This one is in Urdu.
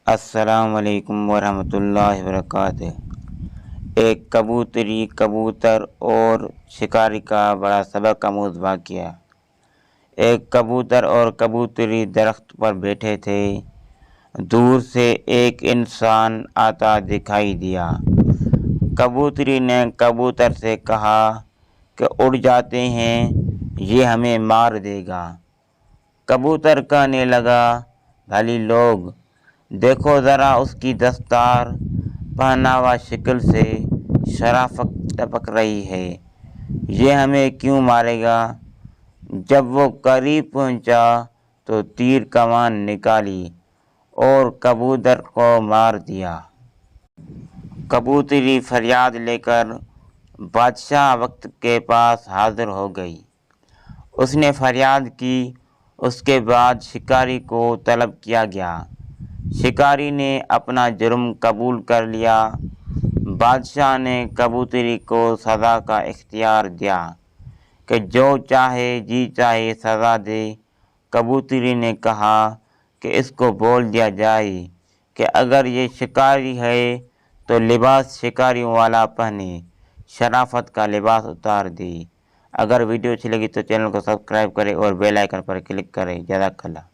السلام علیکم ورحمۃ اللہ وبرکاتہ۔ ایک کبوتری، کبوتر اور شکاری کا بڑا سبق آموز واقعہ۔ ایک کبوتر اور کبوتری درخت پر بیٹھے تھے۔ دور سے ایک انسان آتا دکھائی دیا۔ کبوتری نے کبوتر سے کہا کہ اڑ جاتے ہیں، یہ ہمیں مار دے گا۔ کبوتر کہنے لگا، بھلی لوگ، دیکھو ذرا اس کی دستار، پہناوا شکل سے شرافت ٹپک رہی ہے، یہ ہمیں کیوں مارے گا؟ جب وہ قریب پہنچا تو تیر کمان نکالی اور کبوتر کو مار دیا۔ کبوتری فریاد لے کر بادشاہ وقت کے پاس حاضر ہو گئی۔ اس نے فریاد کی۔ اس کے بعد شکاری کو طلب کیا گیا۔ شکاری نے اپنا جرم قبول کر لیا۔ بادشاہ نے کبوتری کو سزا کا اختیار دیا کہ جو چاہے جی چاہے سزا دے۔ کبوتری نے کہا کہ اس کو بول دیا جائے کہ اگر یہ شکاری ہے تو لباس شکاریوں والا پہنے، شرافت کا لباس اتار دے۔ اگر ویڈیو اچھی لگی تو چینل کو سبسکرائب کریں اور بیل آئیکن پر کلک کریں۔ جزاک اللہ۔